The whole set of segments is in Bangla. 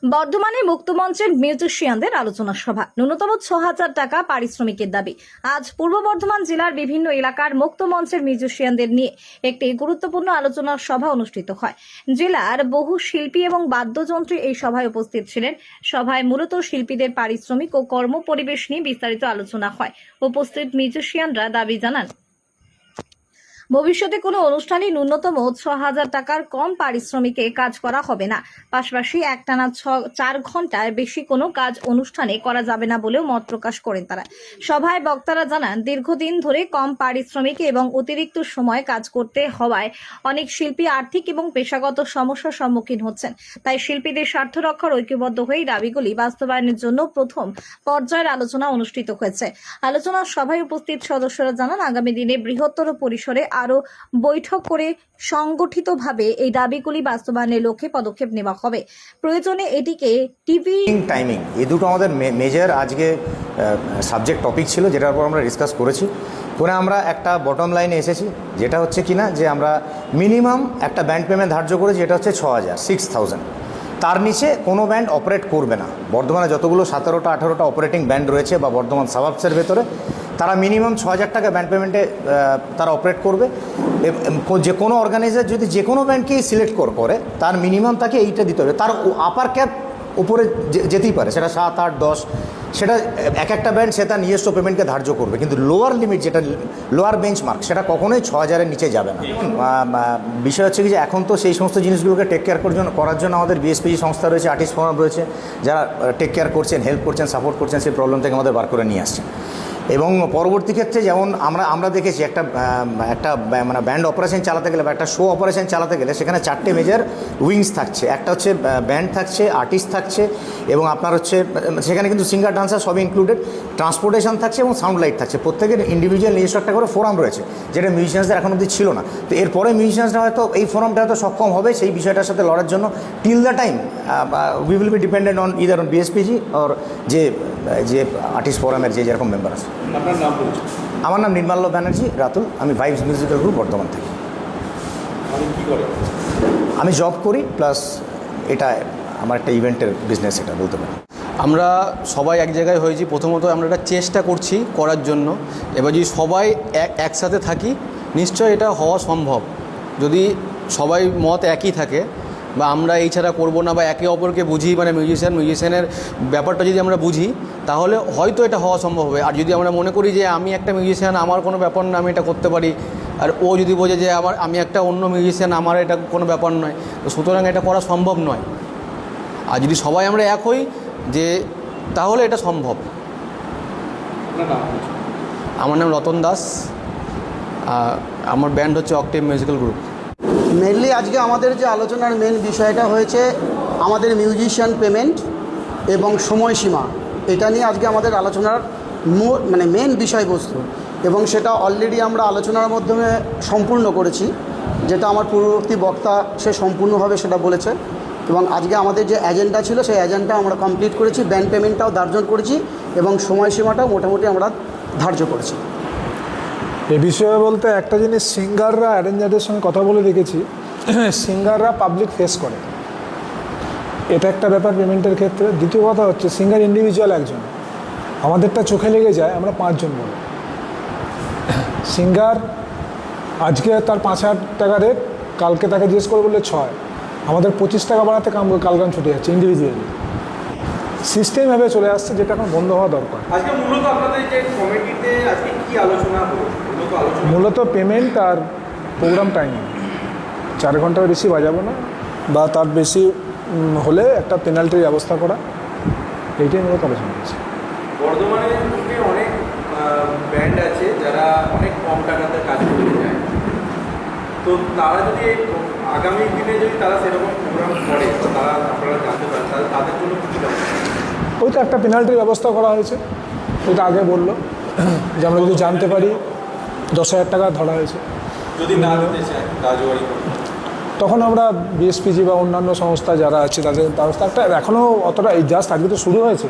বর্ধমানে মুক্তমঞ্চের মিউজিশিয়ানদের আলোচনা সভা, ন্যূনতম ৬,০০০ টাকা পারিশ্রমিকের দাবি। আজ পূর্ব বর্ধমান জেলার বিভিন্ন এলাকার মুক্তমঞ্চের মিউজিশিয়ানদের নিয়ে একটি গুরুত্বপূর্ণ আলোচনা সভা অনুষ্ঠিত হয়। জেলার বহু শিল্পী এবং বাদ্যযন্ত্রী এই সভায় উপস্থিত ছিলেন। সভায় মূলত শিল্পীদের পারিশ্রমিক ও কর্মপরিবেশ নিয়ে বিস্তারিত আলোচনা হয়। উপস্থিত মিউজিশিয়ানরা দাবি জানান, ভবিষ্যতে কোনো অনুষ্ঠানে ন্যূনতম ৬,০০০ টাকার কম পারিশ্রমিকে কাজ করা হবে না। পাশাপাশি একটানা ৪ ঘন্টার বেশি কোনো কাজ অনুষ্ঠানে করা যাবে না বলেও মত প্রকাশ করেন তারা। সভায় বক্তারা জানান, দীর্ঘদিন ধরে কম পারিশ্রমিকে এবং অতিরিক্ত সময় কাজ করতে হওয়ায় অনেক শিল্পী আর্থিক এবং পেশাগত সমস্যার সম্মুখীন হচ্ছেন। তাই শিল্পীদের স্বার্থ রক্ষার ঐক্যবদ্ধ হয়ে দাবিগুলি বাস্তবায়নের জন্য প্রথম পর্যায়ের আলোচনা অনুষ্ঠিত হয়েছে। আলোচনা সভায় উপস্থিত সদস্যরা জানান, আগামী দিনে বৃহত্তর পরিসরে আরো বৈঠক করে সংগঠিতভাবে এই দাবিগুলি বাস্তবায়নের লক্ষ্যে পদক্ষেপ নেওয়া হবে। প্রয়োজনে এটিকে টিভি টাইমিং, এই দুটো আমাদের মেজর আজকে সাবজেক্ট টপিক ছিল, যেটার উপর আমরা ডিসকাস করেছি। করে আমরা একটা বটম লাইনে এসেছি, যেটা হচ্ছে কিনা যে আমরা মিনিমাম একটা ব্যান্ড পেমেন্ট ধার্য করেছি, যেটা হচ্ছে 6,000। তার নিচে কোনো ব্যান্ড অপারেট করবে না। বর্ধমানে যতগুলো 17টা 18টা অপারেটিং ব্যান্ড রয়েছে বা বর্ধমান সাবাবসের ভেতরে, তারা মিনিমাম 6,000 টাকা ব্যান্ড পেমেন্টে তারা অপারেট করবে। যে কোনো অর্গানাইজার যদি যে কোনো ব্যান্ডকেই সিলেক্ট করে, তার মিনিমাম তাকে এইটা দিতে হবে। তার আপার ক্যাপ উপরে যেতেই পারে, সেটা 7, 8, 10, সেটা এক একটা ব্যান্ড সে তার নিজস্ব পেমেন্টকে ধার্য করবে। কিন্তু লোয়ার লিমিট, যেটা লোয়ার বেঞ্চমার্ক, সেটা কখনোই 6,000-এর নিচে যাবে না। বিষয় হচ্ছে কি যে এখন তো সেই সমস্ত জিনিসগুলোকে টেক কেয়ার করার জন্য আমাদের বিএসপিজি সংস্থা রয়েছে, আর্টিস্ট ফোরাম রয়েছে, যারা টেক কেয়ার করছেন, হেল্প করছেন, সাপোর্ট করছেন, সেই প্রবলেম থেকে আমাদের বার করে নিয়ে আসছেন। এবং পরবর্তী ক্ষেত্রে যেমন আমরা দেখেছি একটা মানে ব্যান্ড অপারেশন চালাতে গেলে বা একটা শো অপারেশন চালাতে গেলে সেখানে 4টে মেজর উইংস থাকছে। একটা হচ্ছে ব্যান্ড থাকছে, আর্টিস্ট থাকছে, এবং আপনার হচ্ছে সেখানে কিন্তু সিঙ্গার ডান্সার সবই ইনক্লুডেড, ট্রান্সপোর্টেশন থাকছে এবং সাউন্ড লাইট থাকছে। প্রত্যেকের ইন্ডিভিজুয়াল নিজস্ব একটা করে ফোরাম রয়েছে, যেটা মিউজিশিয়ানসদের এখন অবধি ছিল না। তো এরপরে মিউজিশিয়ানসরা হয়তো এই ফোরামটা হয়তো সক্ষম হবে সেই বিষয়টার সাথে লড়ার জন্য। Till the time we will be dependent on either on BSPG or যে আর্টিস্ট ফোরামের যে যেরকম মেম্বার আছে। আপনার নাম বলছি? আমার নাম নির্মাল্য ব্যানার্জি, রাতুল। আমি ভাইবস মিউজিক্যাল গ্রুপ বর্ধমান থেকে। আপনি কী করেন? আমি জব করি, প্লাস এটা আমার একটা ইভেন্টের বিজনেস, এটা বলতে পারি। আমরা সবাই এক জায়গায় হয়েছি। প্রথমত আমরা একটা চেষ্টা করছি করার জন্য। এবার যদি সবাই একসাথে থাকি, নিশ্চয় এটা হওয়া সম্ভব। যদি সবাই মত একই থাকে, বা আমরা এই ছাড়া করবো না, বা একে অপরকে বুঝি, মানে মিউজিশিয়ানের ব্যাপারটা যদি আমরা বুঝি, তাহলে হয়তো এটা হওয়া সম্ভব হবে। আর যদি আমরা মনে করি যে আমি একটা মিউজিশিয়ান, আমার কোনো ব্যাপার না, আমি এটা করতে পারি, আর ও যদি বোঝে যে আমি একটা অন্য মিউজিশিয়ান, আমার এটা কোনো ব্যাপার নয়, তো সুতরাং এটা করা সম্ভব নয়। আর যদি সবাই আমরা এক হই যে, তাহলে এটা সম্ভব। আমার নাম রতন দাস, আমার ব্যান্ড হচ্ছে অক্টেভ মিউজিক্যাল গ্রুপ। মেনলি আজকে আমাদের যে আলোচনার মেন বিষয়টা হয়েছে আমাদের মিউজিশিয়ান পেমেন্ট এবং সময়সীমা। এটা নিয়ে আজকে আমাদের আলোচনার মানে মেন বিষয়বস্তু, এবং সেটা অলরেডি আমরা আলোচনার মাধ্যমে সম্পূর্ণ করেছি, যেটা আমার পূর্ববর্তী বক্তা সে সম্পূর্ণভাবে সেটা বলেছে। এবং আজকে আমাদের যে এজেন্ডা ছিল সেই এজেন্ডা আমরা কমপ্লিট করেছি, ব্যান্ড পেমেন্টটাও ধার্য করেছি এবং সময়সীমাটাও মোটামুটি আমরা ধার্য করেছি। এ বিষয়ে বলতে একটা জিনিস, সিঙ্গাররা অ্যারেঞ্জারদের সঙ্গে কথা বলে দেখেছি, সিঙ্গাররা পাবলিক ফেস করে, এটা একটা ব্যাপার পেমেন্টের ক্ষেত্রে। দ্বিতীয় কথা হচ্ছে সিঙ্গার ইন্ডিভিজুয়াল একজন, আমাদেরটা চোখে লেগে যায়, আমরা 5 জন বলি। সিঙ্গার আজকে তার 5,000 টাকা রেট, কালকে তাকে জিজ্ঞেস করে বললে 6, আমাদের 25 টাকা বাড়াতে কালগান ছুটে যাচ্ছে ইন্ডিভিজুয়ালি। সিস্টেম ভাবে চলে আসছে, যেটা এখন বন্ধ হওয়া দরকার। আজকে মূলত আপনাদের যে কমিটিতে আজকে কি আলোচনা হলো? মূলত পেমেন্ট আর প্রোগ্রাম টাইমিং। 4 ঘন্টার বেশি বাজাবো না, বা তার বেশি হলে একটা পেনাল্টির ব্যবস্থা করা, এইটাই মূলত আলোচনা হয়েছে। বর্ধমানে অনেক ব্যান্ড আছে যারা অনেক কম টাকাতে কাজ করতে যায়, তো তারা যদি আগামী দিনে যদি তারা সেরকম প্রোগ্রাম করে, তো তারা আপনারা জানতে পারেন, তাহলে তাদের জন্য কী ব্যবস্থা? ওই তো একটা পেনাল্টির ব্যবস্থা করা হয়েছে, ওইটা আগে বললো যে আমরা যদি জানতে পারি 10,000 টাকা ধরা হয়েছে। যদি না দিতে চায় রাজবাড়ি, তখন আমরা বিএসপিজি বা অন্যান্য সংস্থা যারা আছে তাদের ব্যবস্থা একটা, এখনও অতটা এই জাস্ট আজকে তো শুরু হয়েছে,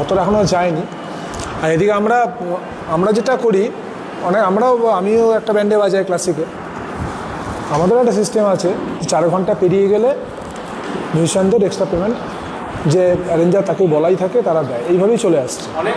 অতটা এখনও যায়নি। আর এদিকে আমরা যেটা করি, আমিও একটা ব্যান্ডে বাজাই ক্লাসিকে। আমাদেরও একটা সিস্টেম আছে, 4 ঘন্টা পেরিয়ে গেলে মিউজিশিয়ানদের এক্সট্রা পেমেন্ট যে অ্যারেঞ্জার তাকে বলাই থাকে তারা দেয়, এইভাবেই চলে আসছে। অনেক